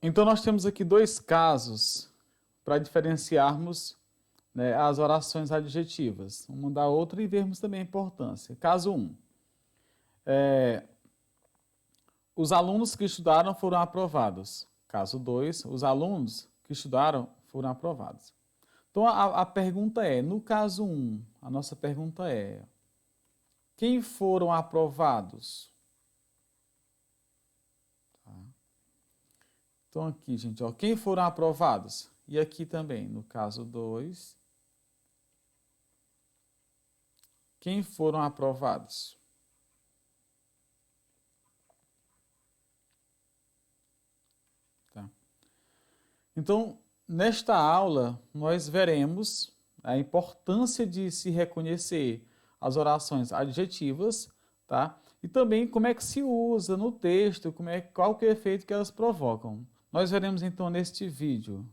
Então, nós temos aqui dois casos para diferenciarmos, né, as orações adjetivas, uma da outra e vermos também a importância. Caso 1. Os alunos que estudaram foram aprovados. Caso 2. Os alunos que estudaram foram aprovados. Então, a pergunta é, no caso 1, a nossa pergunta é, quem foram aprovados? Tá. Então, aqui, gente, ó, quem foram aprovados? E aqui também, no caso 2, quem foram aprovados? Tá. Então, nesta aula, nós veremos a importância de se reconhecer as orações adjetivas, tá? E também como é que se usa no texto, qual que é o efeito que elas provocam. Nós veremos então neste vídeo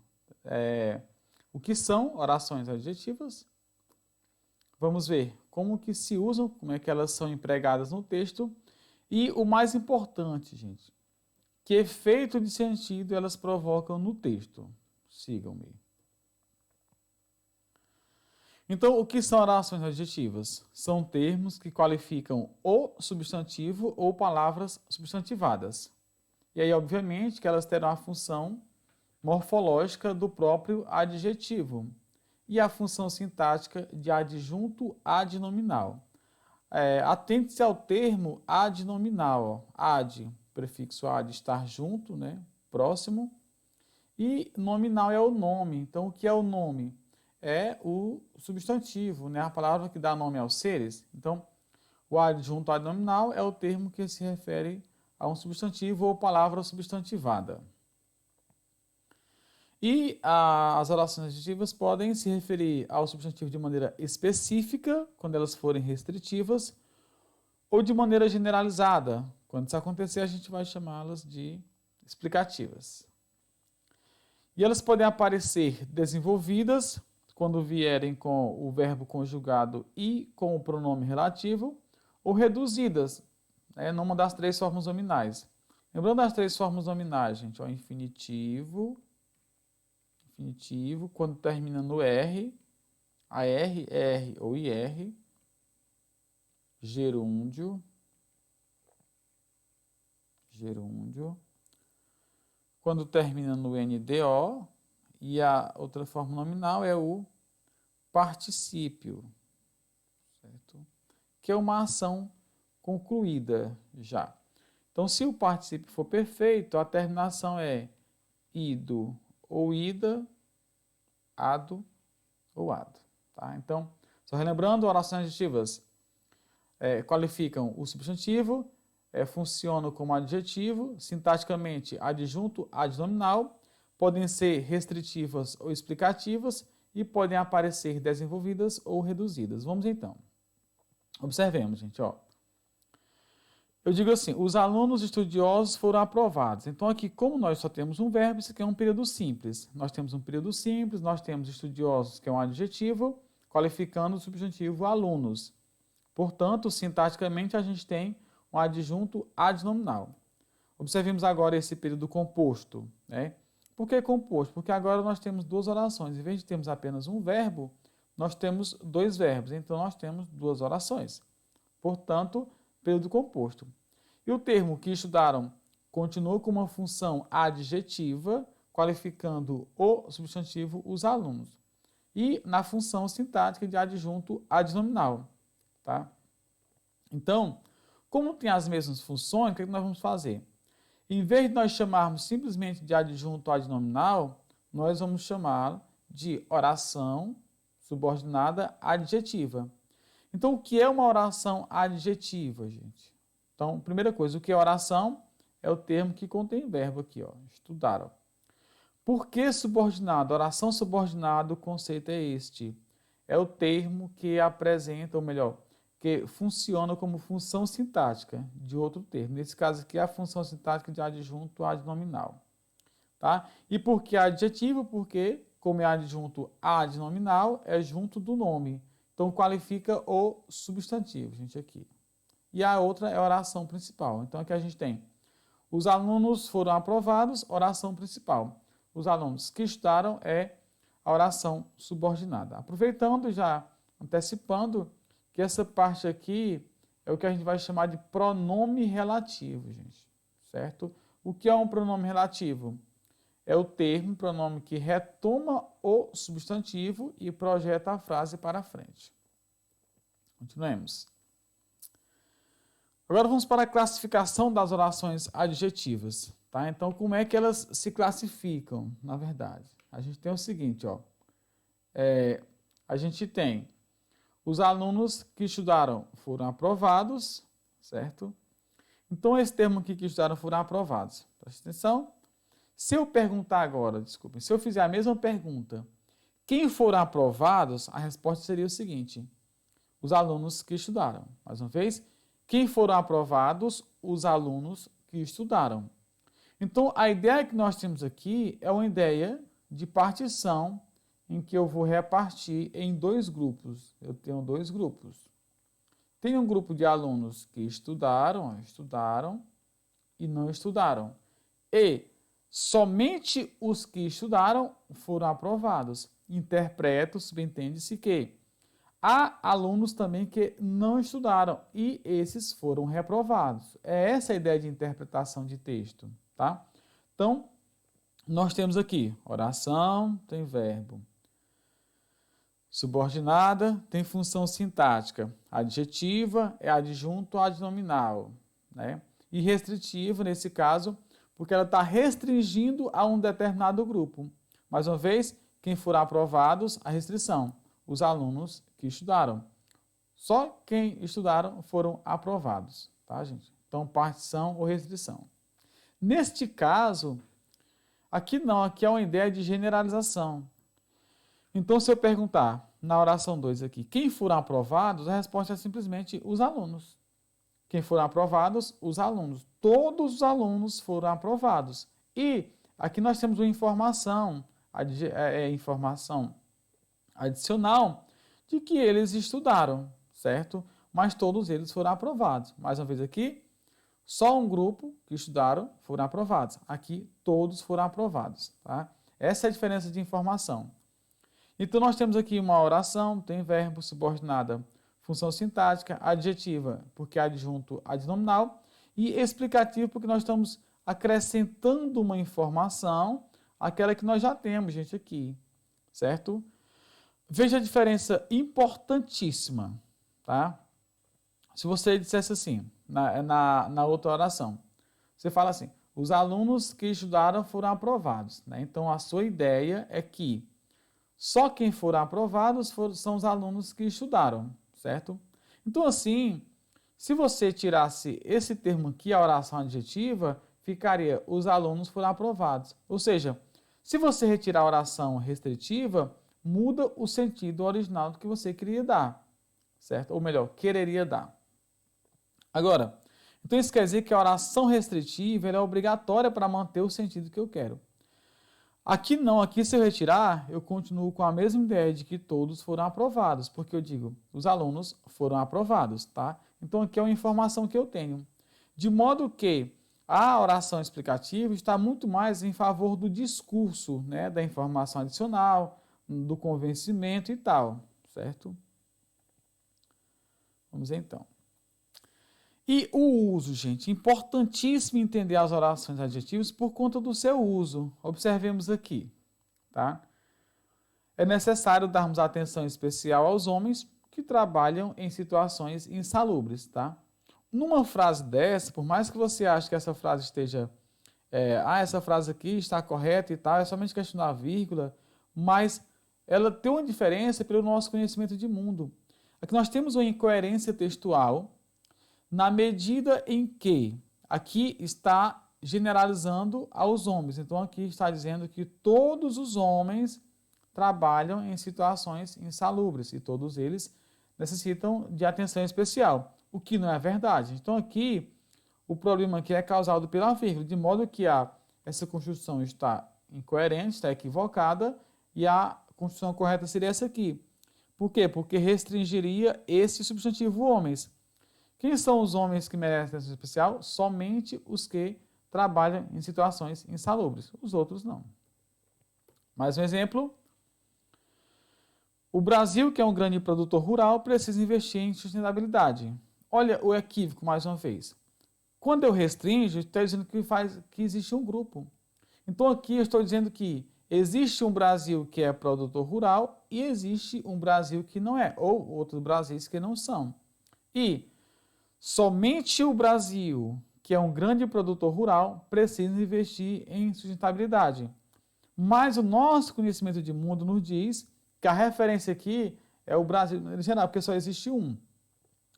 o que são orações adjetivas. Vamos ver como que se usam, como é que elas são empregadas no texto. E o mais importante, gente, que efeito de sentido elas provocam no texto. Sigam-me. Então, o que são orações adjetivas? São termos que qualificam o substantivo ou palavras substantivadas. E aí, obviamente, que elas terão a função morfológica do próprio adjetivo e a função sintática de adjunto adnominal. Atente-se ao termo adnominal. Ad, prefixo ad, estar junto, né? Próximo. E nominal é o nome. Então, o que é o nome? É o substantivo, né? A palavra que dá nome aos seres. Então, o adjunto adnominal é o termo que se refere a um substantivo ou palavra substantivada. E as orações adjetivas podem se referir ao substantivo de maneira específica, quando elas forem restritivas, ou de maneira generalizada. Quando isso acontecer, a gente vai chamá-las de explicativas. E elas podem aparecer desenvolvidas, quando vierem com o verbo conjugado e com o pronome relativo, ou reduzidas, né, numa das três formas nominais. Lembrando das três formas nominais, gente, ó, infinitivo, quando termina no R, AR, R ou IR, gerúndio, quando termina no NDO, e a outra forma nominal é o particípio, certo? Que é uma ação concluída já. Então, se o particípio for perfeito, a terminação é ido ou ida, ado ou ado. Tá? Então, só relembrando, orações adjetivas qualificam o substantivo, funcionam como adjetivo, sintaticamente adjunto adnominal, podem ser restritivas ou explicativas e podem aparecer desenvolvidas ou reduzidas. Vamos então. Observemos, gente, ó. Eu digo assim, os alunos estudiosos foram aprovados. Então aqui, como nós só temos um verbo, isso aqui é um período simples. Nós temos um período simples, nós temos estudiosos, que é um adjetivo, qualificando o substantivo alunos. Portanto, sintaticamente, a gente tem um adjunto adnominal. Observemos agora esse período composto, né? Por que composto? Porque agora nós temos duas orações. Em vez de termos apenas um verbo, nós temos dois verbos. Então, nós temos duas orações. Portanto, período composto. E o termo que estudaram continua com uma função adjetiva, qualificando o substantivo os alunos. E na função sintática de adjunto adnominal. Tá? Então, como tem as mesmas funções, o que nós vamos fazer? Em vez de nós chamarmos simplesmente de adjunto adnominal, nós vamos chamar de oração subordinada adjetiva. Então, o que é uma oração adjetiva, gente? Então, primeira coisa, o que é oração? É o termo que contém verbo aqui, ó, estudaram. Por que subordinado? Oração subordinada, o conceito é este. É o termo que apresenta, ou melhor, que funciona como função sintática de outro termo. Nesse caso aqui, é a função sintática de adjunto adnominal. Tá? E por que adjetivo? Porque, como é adjunto adnominal, é junto do nome. Então, qualifica o substantivo, gente, aqui. E a outra é a oração principal. Então, aqui a gente tem Os alunos foram aprovados, oração principal. Os alunos que estudaram é a oração subordinada. Aproveitando, já antecipando, que essa parte aqui é o que a gente vai chamar de pronome relativo, gente, certo? O que é um pronome relativo? É o termo, pronome que retoma o substantivo e projeta a frase para frente. Continuemos. Agora vamos para a classificação das orações adjetivas, tá? Então, como é que elas se classificam, na verdade? A gente tem o seguinte, ó. A gente tem os alunos que estudaram foram aprovados, certo? Então, esse termo aqui que estudaram foram aprovados. Presta atenção. Se eu perguntar agora, desculpem, se eu fizer a mesma pergunta, quem foram aprovados, a resposta seria o seguinte: os alunos que estudaram. Mais uma vez, quem foram aprovados? Os alunos que estudaram. Então, a ideia que nós temos aqui é uma ideia de partição em que eu vou repartir em dois grupos. Eu tenho dois grupos. Tem um grupo de alunos que estudaram e não estudaram. E somente os que estudaram foram aprovados. Interpreto, subentende-se que há alunos também que não estudaram e esses foram reprovados. É essa a ideia de interpretação de texto, tá? Então, nós temos aqui oração, tem verbo. Subordinada tem função sintática. Adjetiva é adjunto adnominal, né? E restritiva, nesse caso, porque ela está restringindo a um determinado grupo. Mais uma vez, quem for aprovados, a restrição. Os alunos que estudaram. Só quem estudaram foram aprovados, tá, gente? Então, partição ou restrição. Neste caso, aqui não, aqui é uma ideia de generalização. Então, se eu perguntar na oração 2 aqui, quem foram aprovados, a resposta é simplesmente os alunos. Quem foram aprovados? Os alunos. Todos os alunos foram aprovados. E aqui nós temos uma informação, informação adicional de que eles estudaram, certo? Mas todos eles foram aprovados. Mais uma vez aqui, só um grupo que estudaram foram aprovados. Aqui, todos foram aprovados, tá? Essa é a diferença de informação. Então, nós temos aqui uma oração, tem verbo, subordinada, função sintática, adjetiva, porque é adjunto adnominal, e explicativo, porque nós estamos acrescentando uma informação, aquela que nós já temos, gente, aqui, certo? Veja a diferença importantíssima, tá? Se você dissesse assim, na outra oração, você fala assim, os alunos que estudaram foram aprovados, né? Então, a sua ideia é que só quem foram aprovados são os alunos que estudaram, certo? Então, assim, se você tirasse esse termo aqui, a oração adjetiva, ficaria os alunos foram aprovados. Ou seja, se você retirar a oração restritiva, muda o sentido original do que você queria dar, certo? Ou melhor, quereria dar. Agora, então isso quer dizer que a oração restritiva é obrigatória para manter o sentido que eu quero. Aqui não, aqui se eu retirar, eu continuo com a mesma ideia de que todos foram aprovados, porque eu digo, os alunos foram aprovados, tá? Então aqui é uma informação que eu tenho. De modo que a oração explicativa está muito mais em favor do discurso, né, da informação adicional, do convencimento e tal, certo? Vamos então. E o uso, gente, importantíssimo entender as orações adjetivas por conta do seu uso. Observemos aqui, tá? É necessário darmos atenção especial aos homens que trabalham em situações insalubres, tá? Numa frase dessa, por mais que você ache que essa frase esteja, essa frase aqui está correta e tal, é somente questionar a vírgula, mas ela tem uma diferença pelo nosso conhecimento de mundo. Aqui nós temos uma incoerência textual, na medida em que aqui está generalizando aos homens. Então, aqui está dizendo que todos os homens trabalham em situações insalubres e todos eles necessitam de atenção especial, o que não é verdade. Então, aqui, o problema aqui é causado pela vírgula, de modo que essa construção está incoerente, está equivocada, e a construção correta seria essa aqui. Por quê? Porque restringiria esse substantivo homens. Quem são os homens que merecem atenção especial? Somente os que trabalha em situações insalubres, os outros não. Mais um exemplo. O Brasil, que é um grande produtor rural, precisa investir em sustentabilidade. Olha o equívoco mais uma vez. Quando eu restringo, estou dizendo que existe um grupo. Então aqui eu estou dizendo que existe um Brasil que é produtor rural e existe um Brasil que não é, ou outros Brasis que não são. E somente o Brasil, que é um grande produtor rural, precisa investir em sustentabilidade. Mas o nosso conhecimento de mundo nos diz que a referência aqui é o Brasil em geral, porque só existe um.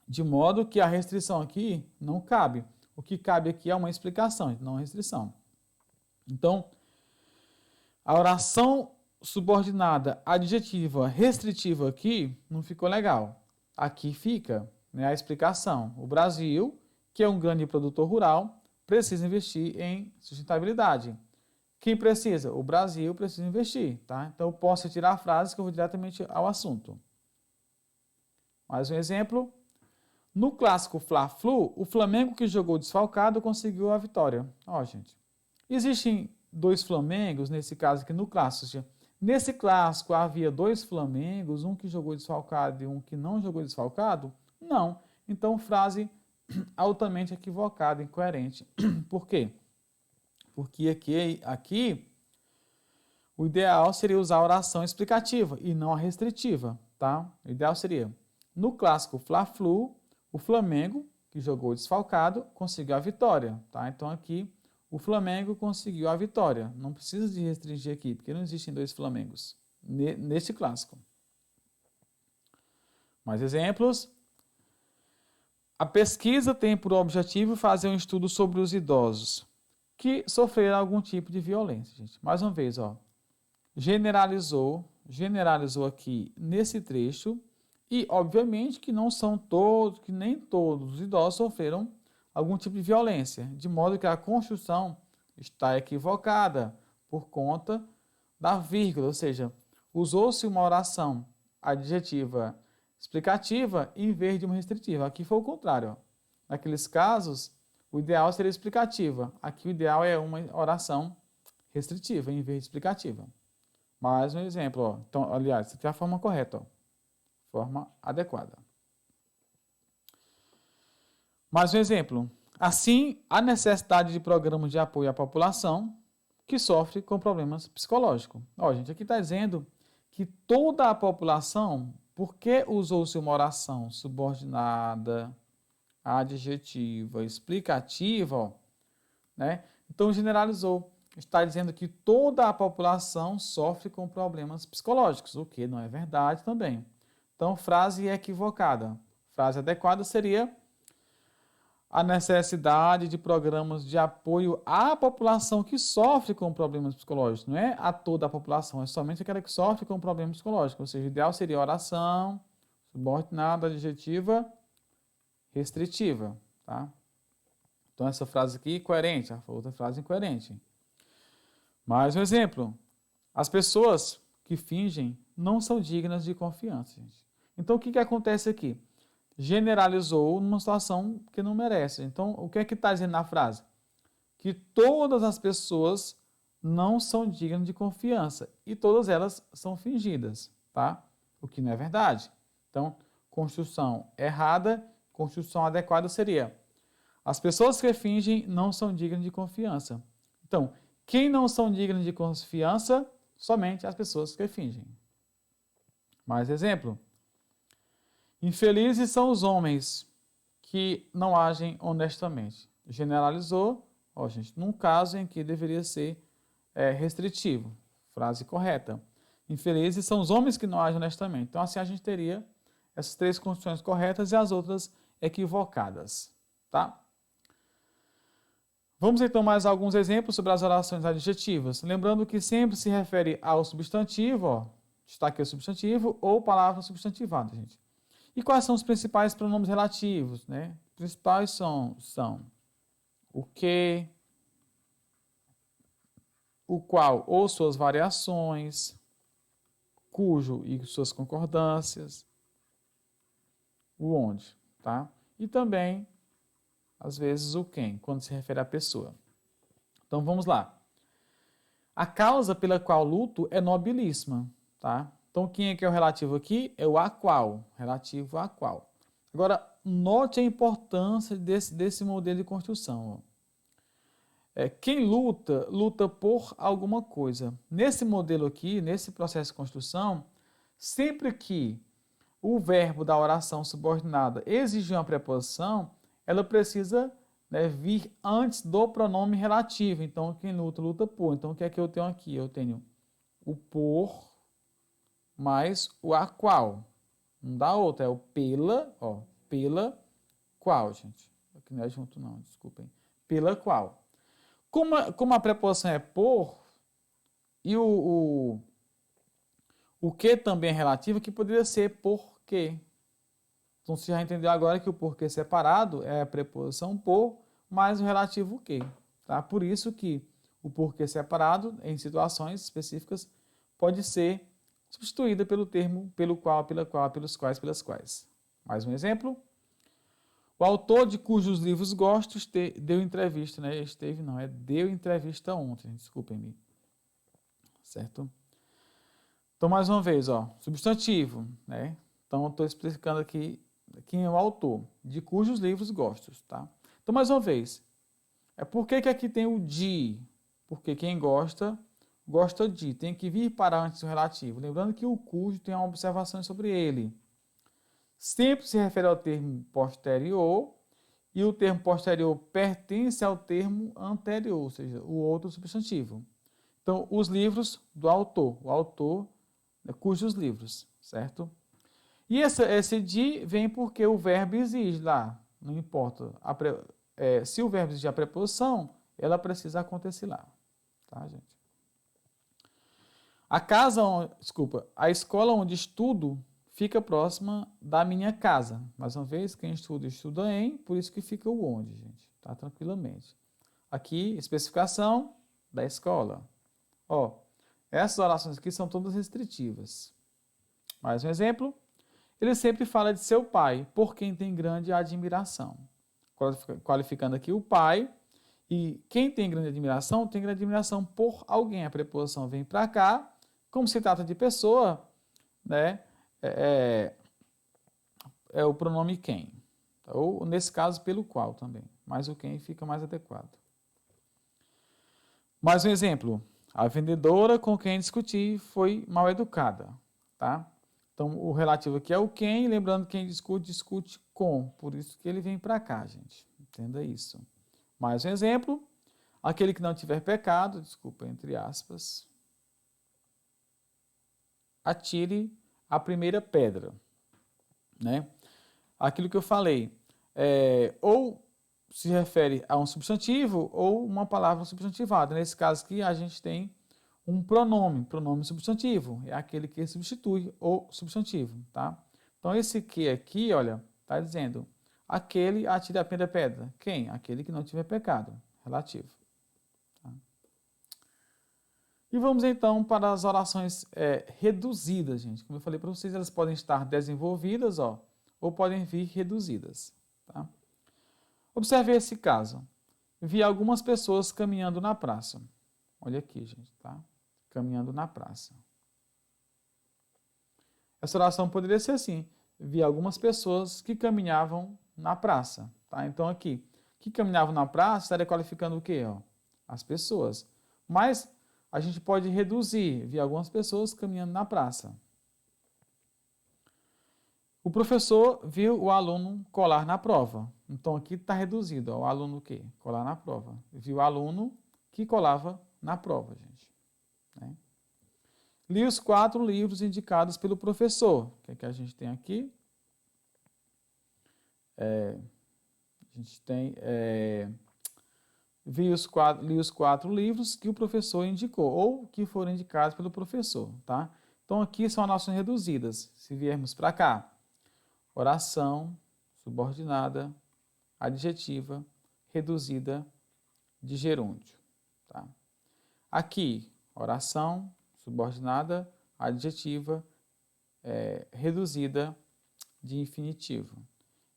De modo que a restrição aqui não cabe. O que cabe aqui é uma explicação, não uma restrição. Então, a oração subordinada adjetiva restritiva aqui não ficou legal. Aqui fica, né, a explicação. O Brasil, que é um grande produtor rural, precisa investir em sustentabilidade. Quem precisa? O Brasil precisa investir, tá? Então eu posso retirar frases que eu vou diretamente ao assunto. Mais um exemplo. No clássico Fla-Flu, o Flamengo que jogou desfalcado conseguiu a vitória. Ó, gente. Existem dois Flamengos, nesse caso aqui no clássico. Nesse clássico havia dois Flamengos, um que jogou desfalcado e um que não jogou desfalcado? Não. Então, frase altamente equivocada, incoerente. Por quê? Porque aqui o ideal seria usar a oração explicativa e não a restritiva, tá? O ideal seria, no clássico Fla-Flu, o Flamengo, que jogou desfalcado, conseguiu a vitória, tá? Então aqui o Flamengo conseguiu a vitória. Não precisa de restringir aqui, porque não existem dois Flamengos neste clássico. Mais exemplos. A pesquisa tem por objetivo fazer um estudo sobre os idosos que sofreram algum tipo de violência, gente. Mais uma vez, ó. Generalizou aqui nesse trecho e, obviamente, que não são todos, que nem todos os idosos sofreram algum tipo de violência, de modo que a construção está equivocada por conta da vírgula, ou seja, usou-se uma oração adjetiva explicativa em vez de uma restritiva. Aqui foi o contrário. Ó. Naqueles casos, o ideal seria explicativa. Aqui o ideal é uma oração restritiva em vez de explicativa. Mais um exemplo. Ó. Então, aliás, essa aqui é a forma correta. Ó. Forma adequada. Mais um exemplo. Assim, há necessidade de programas de apoio à população que sofre com problemas psicológicos. Ó, gente, aqui está dizendo que toda a população, porque usou-se uma oração subordinada, adjetiva, explicativa, ó, né? Então generalizou. Está dizendo que toda a população sofre com problemas psicológicos, o que não é verdade também. Então, frase equivocada. Frase adequada seria a necessidade de programas de apoio à população que sofre com problemas psicológicos. Não é a toda a população, é somente aquela que sofre com problemas psicológicos. Ou seja, o ideal seria oração, subordinada, adjetiva, restritiva. Tá? Então, essa frase aqui, coerente. A outra frase, incoerente. Mais um exemplo. As pessoas que fingem não são dignas de confiança. Gente. Então, o que acontece aqui? Generalizou numa situação que não merece. Então, o que é que está dizendo na frase? Que todas as pessoas não são dignas de confiança e todas elas são fingidas, tá? O que não é verdade. Então, construção errada, construção adequada seria: as pessoas que fingem não são dignas de confiança. Então, quem não são dignas de confiança? Somente as pessoas que fingem. Mais exemplo. Infelizes são os homens que não agem honestamente. Generalizou, ó, gente, num caso em que deveria ser restritivo. Frase correta. Infelizes são os homens que não agem honestamente. Então, assim a gente teria essas três construções corretas e as outras equivocadas. Tá? Vamos então mais alguns exemplos sobre as orações adjetivas. Lembrando que sempre se refere ao substantivo, ó, está aqui o substantivo, ou palavra substantivada, gente. E quais são os principais pronomes relativos? Né? Os principais são o que, o qual ou suas variações, cujo e suas concordâncias, o onde, tá? E também, às vezes, o quem, quando se refere à pessoa. Então vamos lá. A causa pela qual luto é nobilíssima, tá? Então quem é que é o relativo aqui? É o a qual, relativo a qual. Agora, note a importância desse modelo de construção. Quem luta, luta por alguma coisa. Nesse modelo aqui, nesse processo de construção, sempre que o verbo da oração subordinada exigir uma preposição, ela precisa, né, vir antes do pronome relativo. Então, quem luta, luta por. Então, o que é que eu tenho aqui? Eu tenho o por mais o a qual. Não dá outra, é o pela, ó, pela qual, gente. Aqui não é junto não, desculpem. Pela qual. Como a preposição é por, e o que também é relativo, que poderia ser porque. Então, você já entendeu agora que o porquê separado é a preposição por mais o relativo que. Tá? Por isso que o porquê separado, em situações específicas, pode ser substituída pelo termo pelo qual, pela qual, pelos quais, pelas quais. Mais um exemplo. O autor de cujos livros gosto deu entrevista, né? Deu entrevista ontem, desculpem-me. Certo? Então, mais uma vez, ó, substantivo, né? Então, eu estou explicando aqui quem é o autor, de cujos livros gosto, tá? Então, mais uma vez, por que aqui tem o de? Porque quem gosta, gosta de. Tem que vir para antes do relativo. Lembrando que o cujo tem uma observação sobre ele. Sempre se refere ao termo posterior e o termo posterior pertence ao termo anterior, ou seja, o outro substantivo. Então, os livros do autor, o autor, cujos livros, certo? E esse de vem porque o verbo exige lá, não importa. Se o verbo exigir a preposição, ela precisa acontecer lá, tá, gente? A escola onde estudo fica próxima da minha casa. Mais uma vez, quem estuda, estuda em, por isso que fica o onde, gente, tá? Tranquilamente. Aqui, especificação da escola. Ó, essas orações aqui são todas restritivas. Mais um exemplo. Ele sempre fala de seu pai, por quem tem grande admiração. Qualificando aqui o pai. E quem tem grande admiração por alguém. A preposição vem para cá. Como se trata de pessoa, né? É o pronome quem. Ou, nesse caso, pelo qual também. Mas o quem fica mais adequado. Mais um exemplo. A vendedora com quem discuti foi mal educada. Tá? Então, o relativo aqui é o quem, lembrando que quem discute, discute com. Por isso que ele vem para cá, gente. Entenda isso. Mais um exemplo. Aquele que não tiver pecado, desculpa, entre aspas, atire a primeira pedra. Né? Aquilo que eu falei. Ou se refere a um substantivo ou uma palavra substantivada. Nesse caso aqui, a gente tem um pronome substantivo, é aquele que substitui o substantivo, tá? Então, esse que aqui, olha, está dizendo, aquele atire a primeira pedra. Quem? Aquele que não tiver pecado, relativo. Tá? E vamos, então, para as orações reduzidas, gente. Como eu falei para vocês, elas podem estar desenvolvidas, ó, ou podem vir reduzidas, tá? Observe esse caso. Vi algumas pessoas caminhando na praça. Olha aqui, gente, tá? Caminhando na praça. Essa oração poderia ser assim. Vi algumas pessoas que caminhavam na praça. Tá? Então, aqui, que caminhavam na praça, estaria qualificando o quê? Ó? As pessoas. Mas a gente pode reduzir. Vi algumas pessoas caminhando na praça. O professor viu o aluno colar na prova. Então, aqui está reduzido. Ó, o aluno o quê? Colar na prova. Viu o aluno que colava na prova, gente. Né? Li os 4 livros indicados pelo professor. O que é que a gente tem aqui? A gente tem... li os 4 livros que o professor indicou, ou que foram indicados pelo professor. Tá? Então, aqui são orações reduzidas. Se viermos para cá, oração subordinada, adjetiva, reduzida de gerúndio. Tá? Aqui, oração subordinada, adjetiva, reduzida de infinitivo.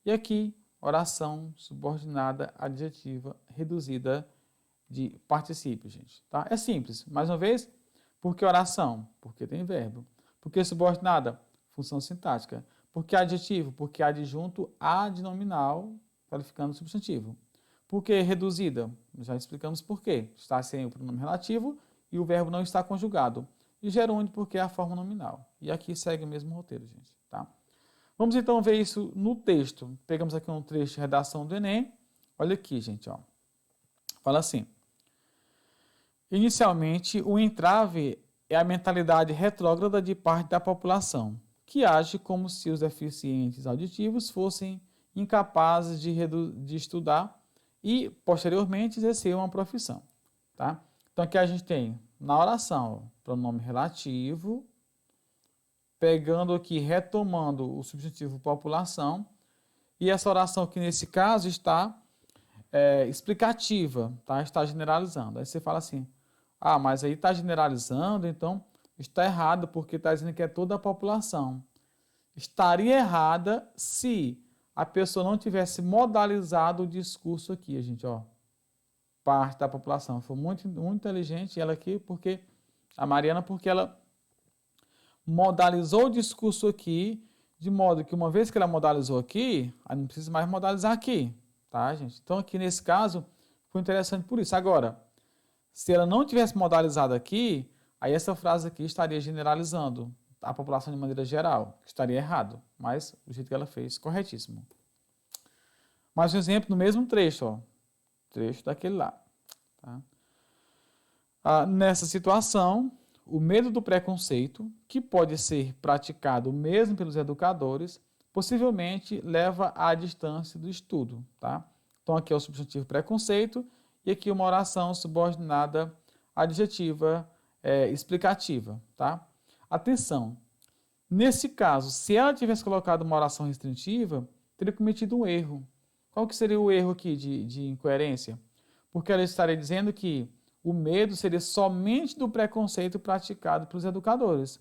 E aqui, oração subordinada, adjetiva, reduzida de particípio, gente. Tá? É simples. Mais uma vez, por que oração? Porque tem verbo. Por que subordinada? Função sintática. Por que adjetivo? Porque adjunto adnominal, qualificando o substantivo. Por que reduzida? Já explicamos por quê. Está sem o pronome relativo e o verbo não está conjugado. E gerúndio porque é a forma nominal. E aqui segue o mesmo roteiro, gente. Tá? Vamos então ver isso no texto. Pegamos aqui um trecho de redação do Enem. Olha aqui, gente. Ó. Fala assim. Inicialmente, o entrave é a mentalidade retrógrada de parte da população, que age como se os deficientes auditivos fossem incapazes de estudar e, posteriormente, exercer uma profissão. Tá? Então, aqui a gente tem, na oração, pronome relativo, pegando aqui, retomando o substantivo população, e essa oração aqui, nesse caso, está explicativa, tá? Está generalizando. Aí você fala assim, mas aí está generalizando, então está errado, porque está dizendo que é toda a população. Estaria errada se a pessoa não tivesse modalizado o discurso aqui, gente, ó. Parte da população. Foi muito, muito inteligente ela aqui, porque a Mariana, porque ela modalizou o discurso aqui, de modo que uma vez que ela modalizou aqui, aí não precisa mais modalizar aqui, tá, gente? Então, aqui nesse caso, foi interessante por isso. Agora, se ela não tivesse modalizado aqui, aí essa frase aqui estaria generalizando a população de maneira geral, que estaria errado, mas o jeito que ela fez, corretíssimo. Mais um exemplo no mesmo trecho, ó, trecho daquele lá. Tá? Nessa situação, o medo do preconceito, que pode ser praticado mesmo pelos educadores, possivelmente leva à distância do estudo. Tá? Então, aqui é o substantivo preconceito e aqui uma oração subordinada adjetiva explicativa. Tá? Atenção, nesse caso, se ela tivesse colocado uma oração restritiva, teria cometido um erro. Qual que seria o erro aqui de incoerência? Porque ela estaria dizendo que o medo seria somente do preconceito praticado pelos educadores.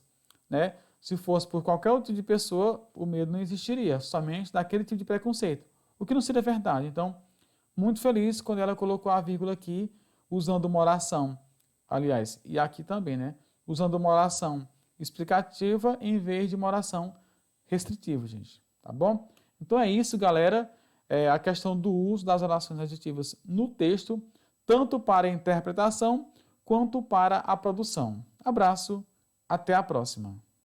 Né? Se fosse por qualquer outro tipo de pessoa, o medo não existiria, somente daquele tipo de preconceito. O que não seria verdade. Então, muito feliz quando ela colocou a vírgula aqui, usando uma oração. Aliás, e aqui também, né? Usando uma oração explicativa em vez de uma oração restritiva, gente. Tá bom? Então é isso, galera. A questão do uso das orações adjetivas no texto, tanto para a interpretação quanto para a produção. Abraço, até a próxima.